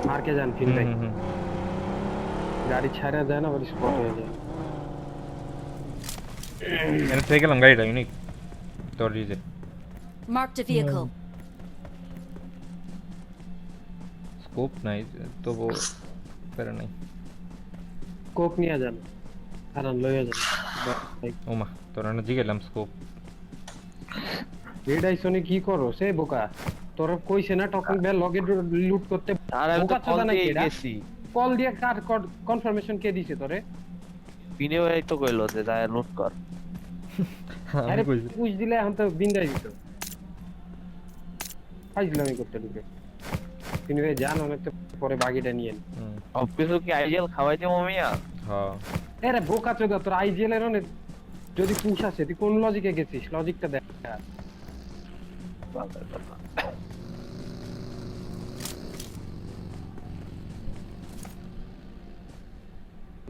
মার্কে যান ফিল্ডে, গাড়ি ছাড়া যায় না, আবার স্পট হয়ে যায়। এনে থেকে গেলাম গাড়িটা ইউনিক তোর রিজে। Marked a vehicle. স্কোপ নাই তবু প্যারা নাই। কোক নিয়ে যান, কারণ লইয়া যান। ওমা তোর না জিগেলাম স্কোপ। রেড আইসনে কি করো সে বোকা? তোর কইছে না তখন বে লগে লুট করতে? আর আমি তো বোকা কল চোদা নাকি দিয়ে এটা? গেছি। কল দিয়ে কার কনফার্মেশন কে দিছে তোরে? বিনেও এই তো কইলো যে যায় নোট কর। আমি আরে কইছি পুশ দিলে এখন তো বিন্দাই দিত। ফাইজলামি করতে ঢুকে। তিনি ভাই যান, অনেক তো পরে বাগিটা নিয়েন। সবকিছু কি আইডিয়াল খাওয়াইতে মামিয়া? হ্যাঁ আরে বোকা চোদা, তোর আইজিএল এর অনেক যদি পুশ আছে তুই কোন লজিকে গেছিস? লজিকটা দেখ।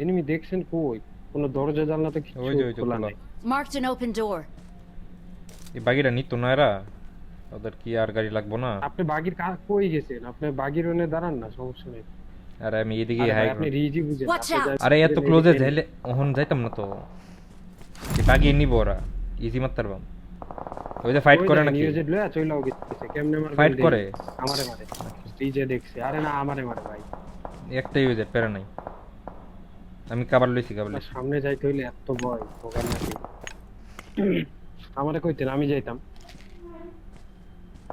এনিমি দেখছেন কই? কোন দরজা জানলা তো কিছু ওই যে খোলা খোলা। নাই। Marked an open door. এই বাগিটা নিত না এরা, ওদের কি আর গাড়ি লাগবো না? আপনি বাগির কই গেছেন? আপনি বাগির ওনে দাঁড়ান না, সমস্যা নেই। আরে আমি এদিকে আরে হাই ভাই, আপনি রিজি বুঝেন। Watch আপনি out! যা- আরে এত ক্লোজে যাইলে ওহন যাইতাম না তো। এই বাগিয়ে নিব ওরা, ইজি মারতে পারবাম। ওই যে ফাইট ওই করে দেখেন, নাকি? ইউজেড লয়া চইলাও গেছে, কেমনে মারবেন? ফাইট করে আমারে মারে, রিজে দেখছে। আরে না, আমারে মারে ভাই। একটাই ইউজের প্যারা নাই। আমি কাবার লইছি কাবার আপনার লইছি। সামনে যাইতে হইলে এত ভয় ভোগার নাকি? আমারে কইতেন, আমি যাইতাম।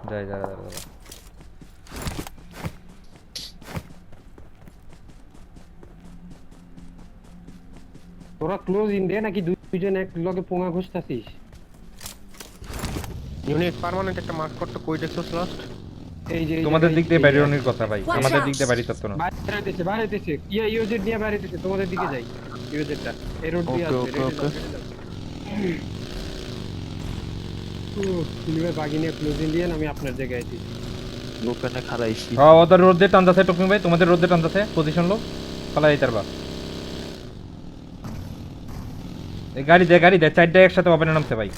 যাই যা যা যা। তোরা ক্লোজ ইন দে নাকি দুইজন এক লগে পোঙা ঘুষতাছিস? ইউনিট পার্মানেন্ট একটা মার্ক করতে কই দেখছস লাস্ট? এই যে তোমাদের দিক দিয়ে বাইরের কথা ভাই, Watch আমাদের out! দিক দিয়ে বাড়ি তত্ত্ব না। বাইরেতেছে বাইরেতেছে, ইউজেড নিয়ে বাইরেতেছে, তোমাদের দিকে যাই। ইউজেডটা এই রোড দিয়ে Okay, আসবে। okay, okay. তুমি বাগি নিয়ে ক্লোজ ইন দিয়ে আমি আপনার জায়গায় আছি। লোকেনে খারাইছি। হ্যাঁ ওদের রোড দিয়ে টানতাছে টপনি ভাই, তোমাদের রোড দিয়ে টানতাছে, পজিশন লো পালা যাইতার বা। এই গাড়ি দে চারটা একসাথে ওপেনে নামছে ভাই।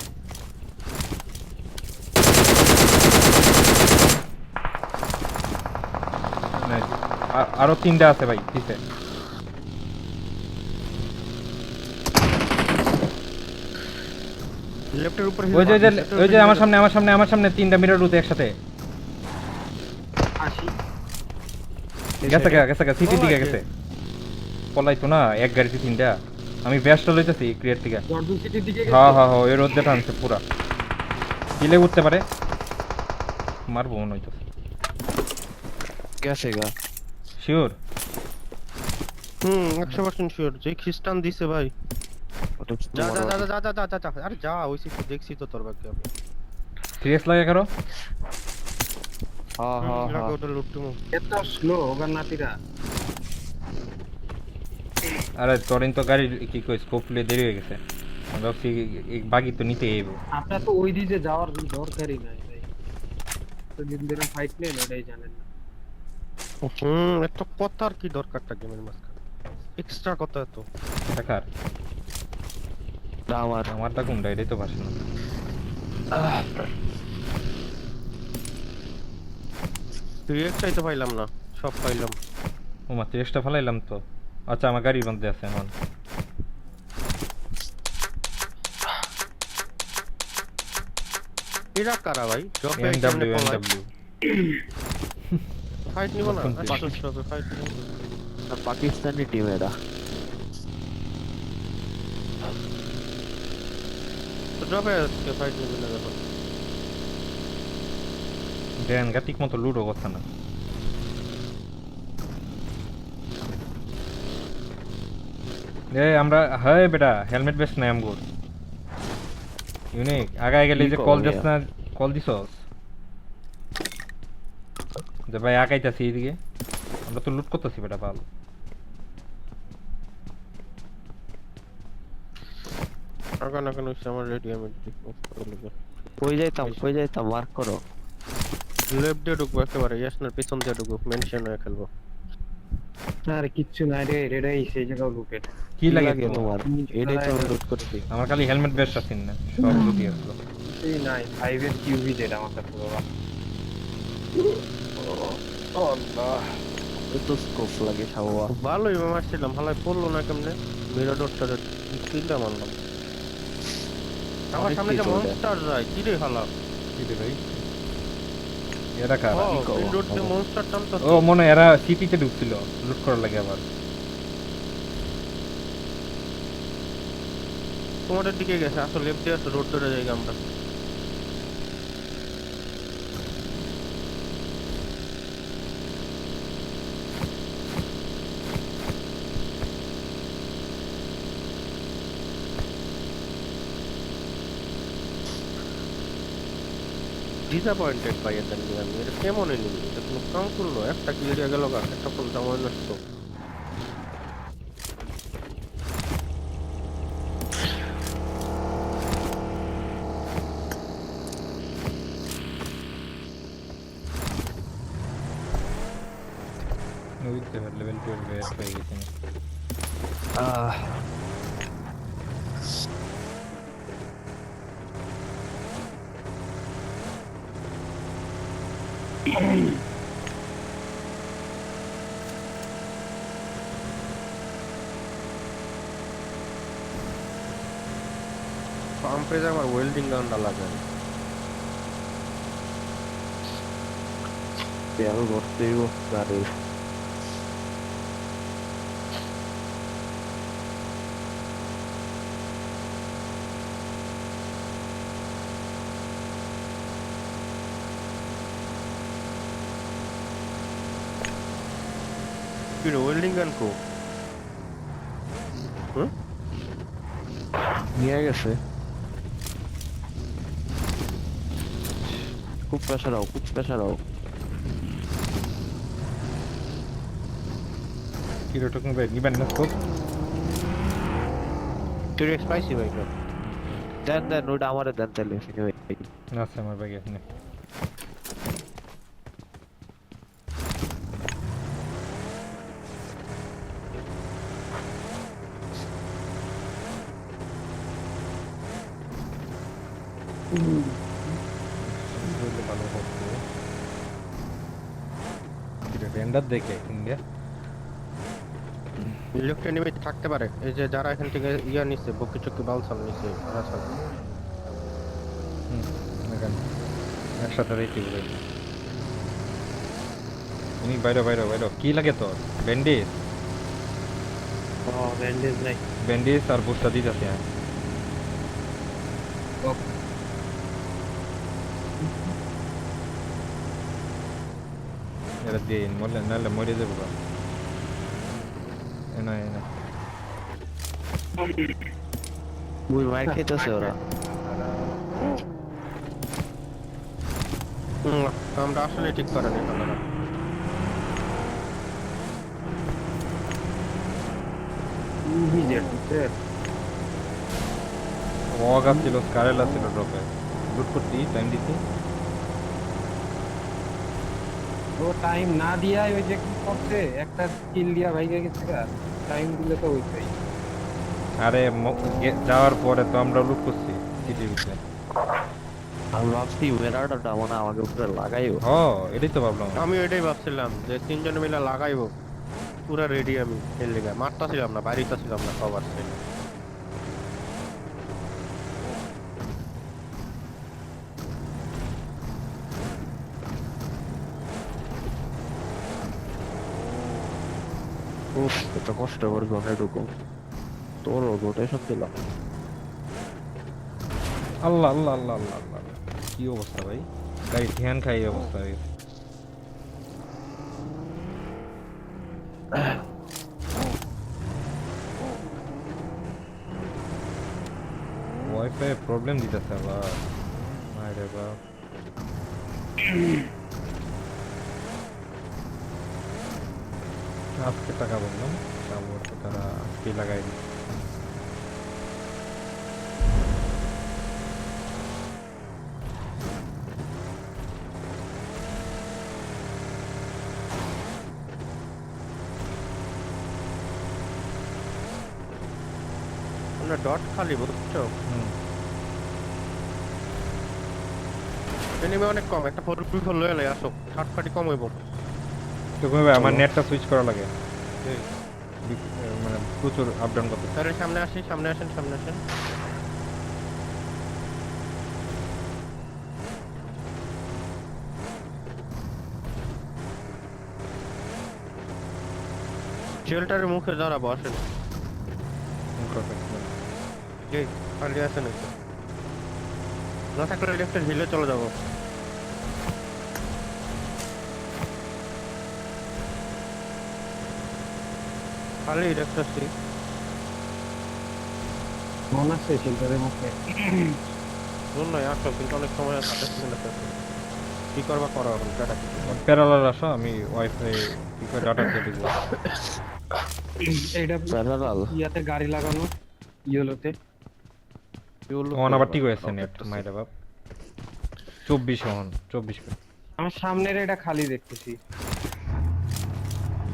Nice. আরো তিনটা আছে ভাই পিছে। লেফটের উপরে ওই যে আমার সামনে তিনটা মিরর রুতে একসাথে। আসি গেছে সিটির দিকে গেছে। পলাইতো না এক গাড়িতে তিনটা। আমি ব্যাসটা লইতেছি ক্রিয়েট থেকে। জর্ডন সিটির দিকে গেছে। হ্যাঁ ওই রোদ দিয়ে টানছে পুরা। কিলে উঠতে পারে, মারবো মনে হইতেছে। গেছে গা। শিওর 100% শিওর যে খ্রিস্টান দিছে ভাই। ওটা যা যা যা যা যা যা যা আরে যা হইছে তো দেখছি তো তোর ভাগ্য আমি। সিরিয়াস লাগে কারো? হ্যাঁ হ্যাঁ হ্যাঁ। লাগো ওটা লুটটুমু। এত স্লো ওগার নাতিরা। আরে তোরিন তো গাড়ি কি কই স্কোপ লে দেরি হয়ে গেছে। আমি ভাবছি এই বাগি তো নিতে আইবো। আপনার তো ওই দিকে যাওয়ার দরকারই নাই ভাই। তো দিন দিন ফাইট নেন, ওটাই জানেন না। এত কথার কি দরকারটা গেমের মাঝখানে? এক্সট্রা কথা এত। টাকার আমার আমারটা কোনটা এটাই তো ভাষা না। তুই একটাই তো পাইলাম না, সব পাইলাম। ও মাত্র এক্সট্রা ফেলাইলাম তো। আচ্ছা আমার গাড়ির মধ্যে আছে এখন। এরা কারা ভাই? এমডব্লিউ ফাইট নিব না? নতুন ফাইট নিব। পাকিস্তানি টিম এরা। ড্রপে আজকে ফাইট নিব না দেখো। দেন গা ঠিক মতো লুডো কথা না। আমরা হয় বেটা হেলমেট বেস্ট নাই আমগো। ইউনিক আগায় গেলে যে কল দিস না, কল দিছস যে ভাই আগাইতাছি এইদিকে। আমরা তো লুট করতেছি বেটা পাল। আগান আগান হইছে আমার রেডি আমি কই যাইতাম মার্ক করো। লেফট দিয়ে ঢুকবো একেবারে, ইয়াসনার পিছন দিয়ে ঢুকবো, মেনশন হয়ে খেলবো। আর কিচ্ছু নাই রে, রেডাই সেই জায়গায় লুকেট। কি লাগে তোমার? এটাই তো আমি লুট করছি। আমার খালি হেলমেট বেস্ট আছে না, সব লুটি আসলো। কিছুই নাই, 5 এর কিউবি যেটা আমার কাছে বাবা। আল্লাহ ওই তো স্কোপ লাগে সাওয়া। ভালোই মারছিলাম, হালাই পড়লো না কেমনে। মিরাডোরটা কিলটা মারলাম। আমার অনেক সামনে যে কিছু ওটা। মনস্টার যায়, কি রে হালা? কি রে ভাই এরা কারা ও, কও? মেইন রোড দিয়ে মনস্টার টানতাছে। ও মনে হয় এরা সিটিতে ঢুকছিল লুট করার লাগে আবার তোমাদের দিকে গেছে, আসলে লেফট দিয়ে আসো, রোড ধরে যাই আমরা। ডিসঅ্যাপয়েন্টেড পাই এদের নিয়ে আমি। এটা কেমন এনিমি? এটা কোনো কাম করলো? একটা কিল দিয়ে গেল গা, একটা ফুল সময় নষ্ট। নদীতে লেভেল 12 এর হয়ে গেছে আহ পাম্পে যে আমার ওয়েল্ডিং গানটা লাগে। তেল ভরতেই গাড়ি। কি রে, ওয়েল্ডিং গান কো? নিয়ে গেছে। খুব প্রেশার খুব প্রেশার কিরোটুকু ভাই নিবেন না স্কোপ কি রে, স্পাইসি ভাই তো। দেন দেন ওটা আমারে দেন তাহলে। আছে আমার ব্যাগে এখানে ভালো হতো রেন্ডার দেখে ইন্ডিয়া ইলেকট্রিক এনিমি থাকতে পারে, এই যে যারা এখান থেকে ইয়া নিচ্ছে, বকি চকি বালসাম নিচ্ছে, ওরা সব। একসাথে রেখে বলে তুমি বাইরে বাইরে বাইরে কি লাগে তোর ব্যান্ডেজ ব্যান্ডেজ নাই। ব্যান্ডেজ আর বুস্টার দিতে আছে এরা দিয়ে মরলে নাহলে মরে যাবো গা এনা এনা ওই মার খেতেছে ওরা। আমরা আসলে ঠিক করে নি তাহলে। ওয়াগা ছিল স্কারেলা ছিল ড্রপে লুট করতি টাইম দিতি ও টাইম না দিয়াই ওই যে কি করছে, একটা কিল দিয়া ভাইগে গেছে গা। টাইম দিলে তো ওইটাই। আরে যাওয়ার পরে তো আমরা লুট করছি সিটির ভিতরে আমি ভাবছি মেরাডাটা মনে হয় আমাকে উপরে লাগাইও। হ এটাই তো ভাবলাম আমি এটাই ভাবছিলাম যে তিনজন মিলে লাগাইবো, পুরা রেডি আমি এর লেগে। মারতা ছিলাম না, বাড়িতে ছিলাম না, সব আসছে। উফ এত কষ্ট করে ঘরে ঢুকো। তোর রোটেশন দিলাম। আল্লাহ আল্লাহ আল্লাহ আল্লাহ আল্লাহ কি অবস্থা ভাই গাড়ি ধ্যান খাই এই অবস্থা হয়ে গেছে। ওয়াইফাই প্রবলেম দিতেছে আবার মায়ের বাপ আজকে টাকা বললাম তারপর তো তারা আজকে লাগাই দিচ্ছে আমরা ডট খালি, বুঝছো? এনিমি অনেক কম, একটা 4v4 লয়ে লই আসো, 60 ফাটি কম হইব। তো ভাই আমার নেটটা সুইচ করা লাগে মানে প্রচুর আপ ডাউন করতে। স্যার সামনে আসেন সামনে আসেন। শেল্টারের মুখে দাঁড়াবো আসেন। জি খালি আছেন একটু। না থাকলে লেফটের হিলে চলে যাবো। খালি দেখতেছি। মনে আছে শেল্টারের মুখে শুনুন না আসো কিন্তু অনেক সময় আছে কি করবা করো এখন টাটা কি করবা। প্যারালাল আসো, আমি ওয়াইফাই কি করে ডাটা দিয়ে দিব। এইটা প্যারালাল ইয়াতে গাড়ি লাগানো ইয়েলোতে। অন আবার ঠিক হয়েছে নেট মাইরা বাপ 24 অন 24 আমার সামনের এটা খালি দেখতেছি।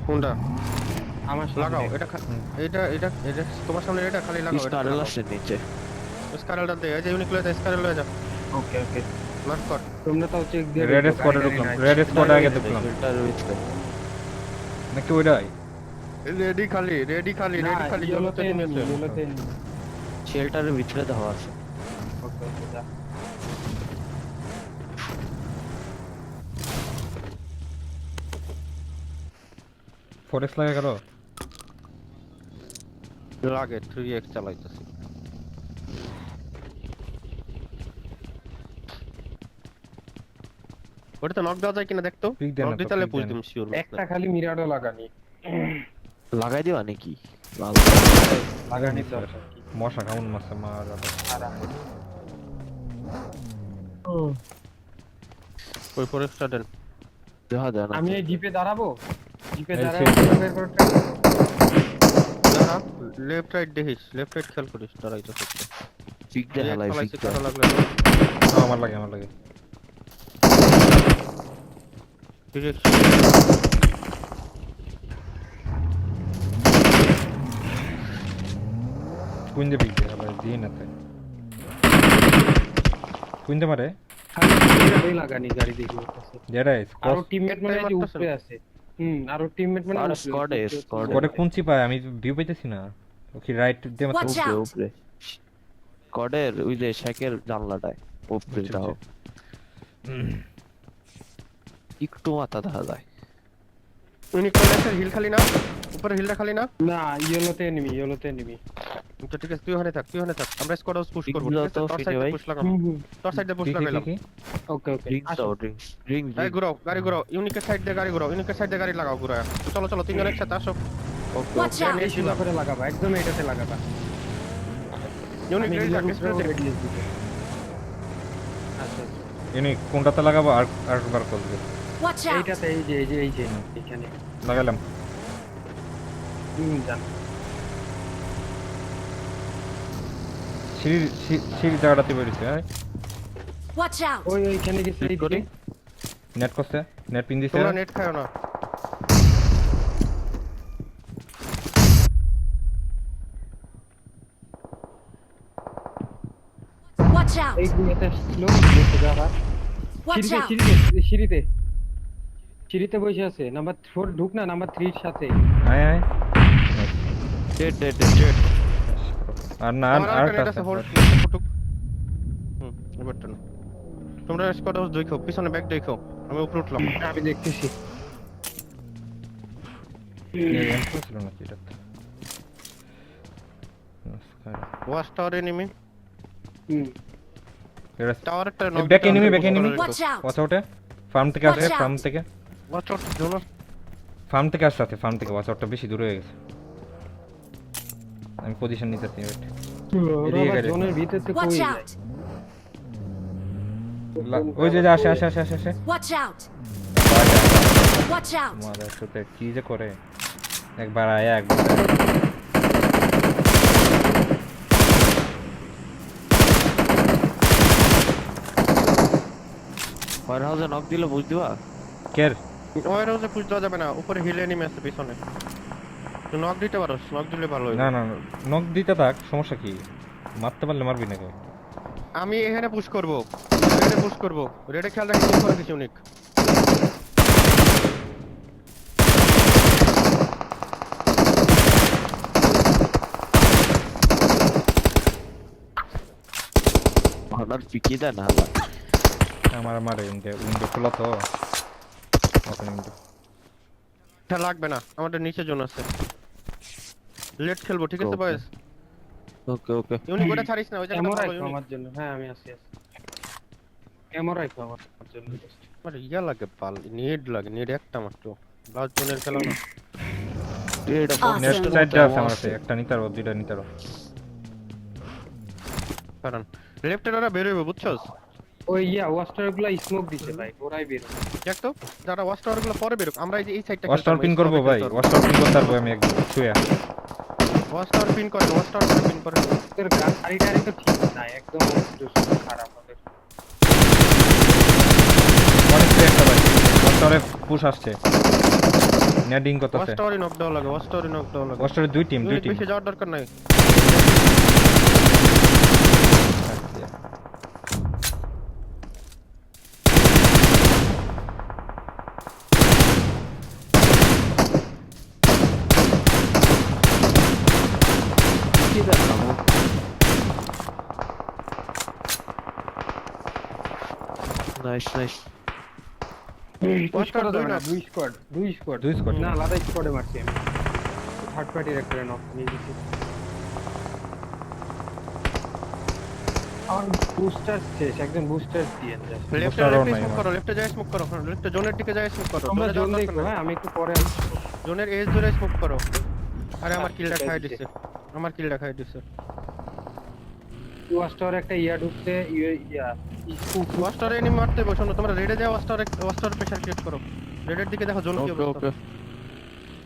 কোনটা আমার লাগাও সামনে এটা এটা তোমার সামনে এটা খালি লাগাও। স্টারেল আছে নিচে। স্কারেলটা দে এই যে ইউনিক লয়ে স্কারেল লয়ে যা। ওকে ওকে মার্ক কর। তোমরা তাও চেক দিয়ে রেড স্কোয়াডে ঢুকলাম, রেড স্কোয়াডে আগে ঢুকলাম ফিল্টারের ভিতরে নাকি ওইটাই। রেডি খালি ইয়েলোতে নেমে আছে। ইয়েলোতে শেল্টারের ভিতরে দেওয়া আছে। ওকে ওকে যা। ফরেক্স লাগে গেল। লাগে 3x চালাইতেছি। ওটা তো নক দেওয়া যায় কিনা দেখতো। Pick দেন না নক তো, দিতে তাহলে pick পুশ দেন। দিম শিওর। একটা খালি মিরাডো লাগানি লাগাই দিবা নাকি? লাল লাগানি দরকার কি মশা কামন মাছে মার সারা ওই ফরেস্টটা দেন। দেখা যায় না। আমি এই জিপে দাঁড়াবো জিপে এই দাঁড়াবো সে- বের করে try করবো। দাঁড়া লেফট রাইট দেখিস লেফট রাইট খেয়াল করিস দাঁড়াইতেছে। ফিক দে হালাই ফিক দে। কাটা লাগলো। আমার লাগে ঠিক আছে কুইন্দে বিক দে আবার দিন না তাই কুইন্দে মারে খালি মিরাডোই লাগানি গাড়ি দেখি ওটাছে। যেটা আরো স্কোয়াড টিমমেট মানে এই যে উপরে আছে আরো টিমমেট মানে আর উপরে স্কোয়াডে আছে। স্কোয়াডে কোডে কোনচি পায় আমি ভিউ পাইতেছি না। ওকে রাইট দে মাত্র Watch উপরে out! উপরে কডের ওই যে শেকের জানলাটায় উপরে বুঝছি, দাও। একটু মাথা দেখা যায়। ইউনিক কলেজের হিল খালি না উপরে হিলটা খালি না। না ইয়েলোতে এনিমি তো ঠিক আছে তুই ওখানে থাক আমরা স্কোয়াড হাউস পুশ করব। Ping ঠিক দাও আছে তো, তোর ফিরে সাইডে ভাই। পুশ লাগাম। তোর সাইডে পুশ লাগাইলাম। ওকে ওকে ড্রিঙ্কস আসো দাও ড্রিঙ্কস ড্রিঙ্ক এই ঘুরাও গাড়ি ঘুরাও ইউনিকের সাইড দিয়ে গাড়ি ঘুরাও ইউনিকের সাইড দিয়ে গাড়ি লাগাও ঘুরায়। চলো তিনজন একসাথে আসো। ওকে Watch out! এই সীমা করে লাগাবা একদম এটাতে লাগাবা ইউনিক আমি রেডি থাক ইয়েলোর স্প্রে উপরে দে। radius দিবো। আচ্ছা ইনি কোনটাতে লাগাবো আর বার করবে Watch out! এইটাতে এই যে এখানে লাগালাম। জান সিঁড়ি জায়গাটাতে বেরিয়েছে হ্যাঁ Watch out! ওইখানে গেছে এই করি? দিকে নেট করছে নেট পিন দিছে তোমরা নেট খাও না। Watch out! এই দুইটা স্লো দেখতে যাবা Watch out! সিঁড়িতে বসে আছে নাম্বার 4 ঢুক না নাম্বার 3 এর সাথে আয় ডেড ডেড ডেড আর না আমার আর একটা নেট আছে হোল্ড ফুটুক। এবারটা না। তোমরা স্কোয়াড হাউস দেখো পিছনে ব্যাক দেখো আমি উপরে উঠলাম। আমি দেখতেছি ছিল নাকি এটা ওয়াচ টাওয়ার এনিমি টাওয়ারটা back enemy Watch out! Watch আউটে ফার্ম থেকে আসে Watch out! ফার্ম থেকে ওয়াচ আউট জোনার ফার্ম থেকে আসছে ফার্ম থেকে ওয়াচ আউটটা বেশি দূরে হয়ে গেছে। আমি পজিশন নিতেছি ওয়েট এদিকে গাড়ি। জোনের ভিতরে তো Watch কই out! ওই যে আসে Watch out! Watch out! মারা সাথে কি যে করে একবার আয়া একবার ফায়ার হাউসে নক দিলে বুঝ দিবা। কের ওয়ার হাউসে পুশ দেওয়া যাবে না উপরে হিল এনিমি আছে পিছনে। তুই নক দিতে পারোস নক দিলে ভালো হয়। না নক দিতে থাক সমস্যা কি মারতে পারলে মারবি না কেউ। আমি এখানে পুশ করব রেডে খেয়াল রাখি উপরে কিছু ইউনিক আর পিকি দেয় না হালা। আমার উইন্ডো খোলা তো ওপেন উইন্ডো। এটা লাগবে না, আমাদের নিচে জোন আছে। লেট খেলবো, ঠিক আছে Okay. বয়েস? ওকে ওকে। ইউনিক ওটা ছাড়িস না, ওই ক্যামেরা জায়গাটা রাখো আমার জন্য। হ্যাঁ আমি আছি। ক্যামেরা রাখো আমার জন্য। আমার ইয়া লাগে পাল, নেট লাগে, নেট একটা মাত্র। লাস্ট জোনের খেলা না। এটা Awesome. Net Awesome. সাইডটা আছে আমার কাছে, একটা নিতে পারবো, দুইটা নিতে পারবো। কারণ লেফটের ওরা বের হইবে, বুঝছস? ওই ওয়াস্টার গুলা স্মোক দিছে ভাই, ওরাই বের হবে। দেখ তো, যারা ওয়াচ টাওয়ার গুলো পরে বেরোক, আমরা এই যে এই সাইডটা ওয়াস্টার পিন করবো ভাই, ওয়াস্টার পিন করতে পারবো আমি একদম ছুঁয়া। ওয়াচ টাওয়ার পিন করেন, ওয়াচ টাওয়ার পিন করেন। তোর গাড়িটা তো ঠিক না, একদম খারাপ হবে। অনেক ছুঁয়া একটা ভাই, ওয়াস্টারে পুশ আসছে, নেডিং ওয়াচ করতেছে। টাওয়ারই নক দেওয়া লাগে, ওয়াচ টাওয়ারই নক দেওয়া লাগে। ওয়াস্টারে দুই টিম ইউনিক বেশি যাওয়ার দরকার নাই। পিকি দেয় না আমু। Nice nice. পুশ করা দুই যাবে না, knock। দুই স্কোয়াড। দুই squad। না, আলাদা স্কোয়াডে মারছি আমি। থার্ড পার্টির একটা নক নিয়ে দিচ্ছি। আমার বুস্টার শেষ, একজন বুস্টার দিয়ে দেয়। লেফটে Booster লেফটে নাই স্মোক আমার। করো, লেফটে যায় স্মোক করো, লেফটে জোনের দিকে যায় স্মোক করো। আমরা জোনে জোন যাওয়ার দেখবো, দরকার নাই। হ্যাঁ আমি একটু পরে আসবো। জোনের এজ ধরে স্মোক করো। আরে আমার কিলটা ঠিক খাই আছে। দিছে, আমার কিলটা খাই দিছে। ওয়াস্টার একটা ঢুকছে, ওয়াচ টাওয়ারে এনিমি মারতে বসো না, তোমরা রেডে যাও, ওয়াচ টাওয়ার প্রেসার ক্রিয়েট করো। রেডের দিকে দেখো জোন কি ওকে অবস্থা। ওকে।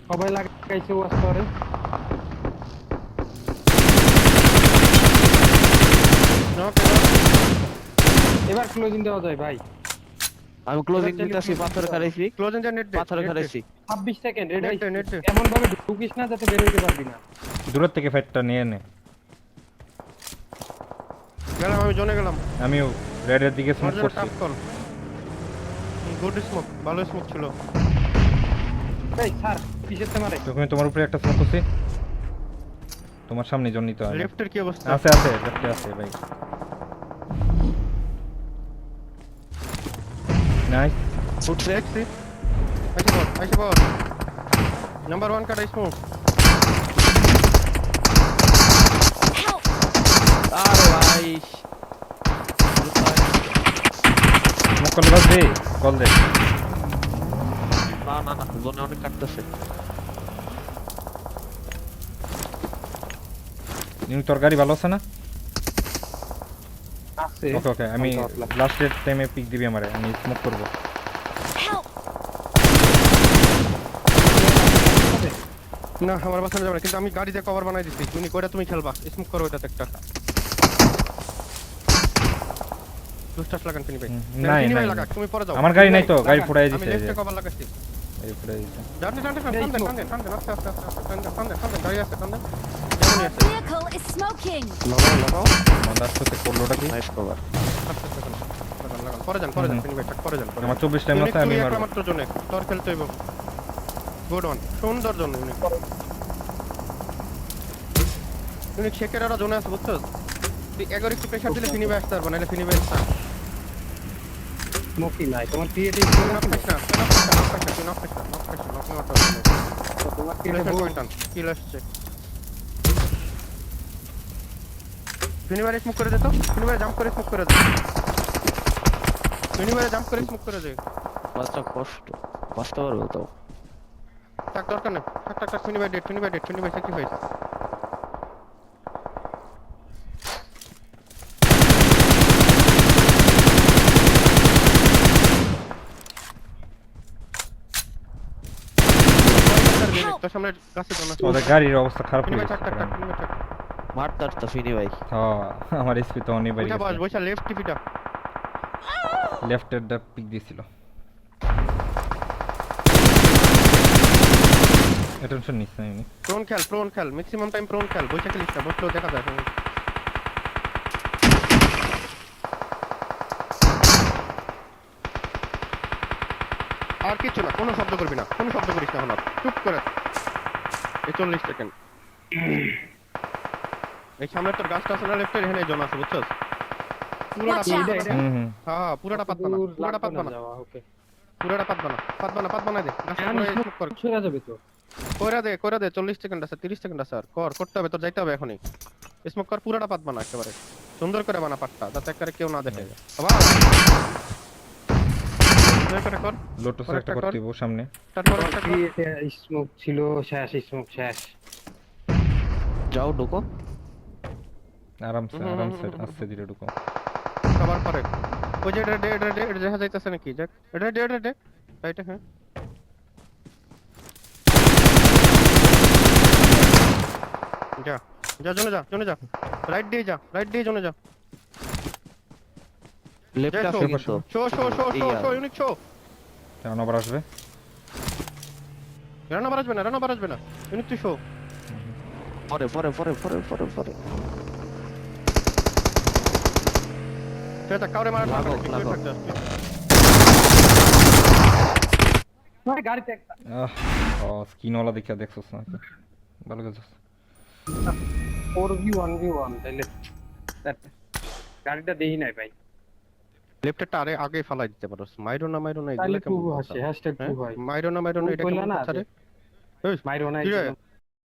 সবাই লাগাইছে ওয়াস্টারে। knock, এবার ক্লোজিং দেওয়া যায় ভাই। আমি ক্লোজিং দিতেছি, পাথর খাইছি, ক্লোজ এন্ড নেট দে। পাথর খাইছি। 26 সেকেন্ড রেড নেট দে, নেট দে। এমন ভাবে ঢুকিস না যাতে বের হইতে পারবি না। দূরের থেকে ফাইটটা নিয়ে নে। গেলাম, আমি জোনে গেলাম। আমিও রেডের দিকে আমার স্মোক জন্য করছি। Tough call. গুড স্মোক, ভালো স্মোক ছিল। এই স্যার কিসের তে মারে? তখন তোমার উপরে একটা স্মোক করছি, তোমার সামনে জন নিতে হয়। লেফটের কি অবস্থা? আছে আছে, লেফটে আছে ভাই। নাইস। ফুটছে। দেখছি। আইসে বল। নাম্বার 1 কাটা স্মোক। Help! আরে ভাই। স্মোক করলে বাস দে, কল দে। না না না, জোনে অনেক কাটতেছে। তোর গাড়ি ভালো আছে না? আছে। ওকে ওকে, আমি লাস্টের টাইমে পিক দিবি আমারে, আমি স্মোক করব। Help! না, আমার বাসানো যাবে না, কিন্তু আমি গাড়িতে কভার বানাই দিছি। তুমি কইরা তুমি খেলবা, স্মোক করো এটাতে একটা। দুস্টাস লাগান ফিনি ভাই। নাই ফিনি ভাই নাই লাগা, তুমি পরে যাও। আমার গাড়ি নাই তো, গাড়ি লাগান। ফুরাই আমি দিছে এই যে। লেফটে কভার লাগাইছি। এই ফুরাই দিছে। টানতে আস্তে গাড়ি আছে, টানতে। যেমনই Our আছে। vehicle is smoking! লাগাও। আমাদের সাথে করলোটা কি? Nice cover. আস্তে লাগান। পরে যান ফিনি ভাই, পরে যান। আমার 24 টাইম আছে, আমি মারব। মাত্র জোনে তোর খেলতে হইব। গুড ওয়ান, সুন্দর জোন ইউনিক। ইউনিক শেকের আর জোনে আছে, বুঝছস? তুই একবার একটু প্রেসার দিলে ফিনি ভাই আসতে পারবো, নাহলে ফিনি ভাই আসতে পারবো। স্মোকি নাই তোমার ক্রিয়েটিভ নক পাইছ না, তোমার কিল ক্রিয়েটিভ আসছে। ফিনিবারে স্মোক করে দে তো, ফিনিবারে জাম্প করে স্মোক করে দে। ফিনিবারে জাম্প করে স্মোক করে দে। বাচ্চা কষ্ট বাঁচতে পারবো তো। টাক দরকার নেই, টাক ফিনিবারে ডেট, ফিনিবারে স্যাক্রিফাইস। তোর সামনে গাছে জন আছে। ওদের গাড়ির অবস্থা খারাপ হয়ে ফিনিবারে গেছে। টাক, ফিনিবারে টাক। মারতার তো ফিনি ভাই। হ্যাঁ, আমার এসপি তো অনেক বাইরে ওইটা বস, গেছে। বসা লেফট টিপিটা। লেফটের দা পিক দিছিল। অ্যাটেনশন নিস না আমি। প্রোন খেল, ম্যাক্সিমাম টাইম প্রোন খেল, বসে খেলিস না, বসলেও দেখা যায়। আর কিছু না, কোনো শব্দ করবি না, কোনো শব্দ করিস না এখন আর। চুপ করে 40 সেকেন্ড। এই সামনে তোর গাছটা আছে না লেফটের, এখানে জন আছে, বুঝছস? পুরোটা Watch out! পাতবা না। হুম হুম হ্যাঁ পুরোটা পাতবা না, দূর পুরোটা লাগবে পাতবা না না, যাওয়া, ওকে। পুরোটা পাতবা না, পাতবা না দে গাছটা এখন পুরো smoke কর, ছেড়ে যাবে তো। কইরা দে 40 সেকেন্ড আছে, 30 সেকেন্ড আছে আর কর, করতে হবে তোর, যাইতে হবে এখনই। স্মোক কর, পুরোটা পাতবা না একেবারে, সুন্দর করে বানা পাটটা, যাতে একেবারে কেউ না দেখে। বাবা এটা কর, লোটস কর একটা একটা করতে কর। দিব সামনে। স্টার্ট কর, স্টার্ট কর। স্মোক ছিল, শেষ স্মোক শেষ। যাও ঢুকো। আরামসে হুম, আরামসে আস্তে ধীরে ঢুকো। কভার করে ওই যে এটা দেখা যাইতেছে নাকি, দেখ এটা রাইটে, হ্যাঁ যা যা জোনে যা রাইট দিয়ে জোনে যা। লেফট যাই আছে শো, কিন্তু শো ইউনিক শো। কারণ আবার আসবে। রানা বাড়াসবে না ইউনিক তুই শো। পরে পরে পরে পরে পরে পরে ঠিক আছে কাউরে মারা লাগো, লাগো। ভাই গাড়িতে একটা ও স্কিনওয়ালা দেখিয়া দেখছস না? ভালো গেছস। 4v1v1 তাইলে গাড়িটা দেই নাই ভাই। লেফটটা আরে আগে ফালাই দিতে পারো, মাইরো না তাইলে এগুলা কেমন টু কথা? আসে, হ্যাশট্যাগ টু হ্যাঁ? ভাই। মাইরো না টু এটা কইলা কেমন না কথা রে? মাইরো না কি রে? এই জন্য।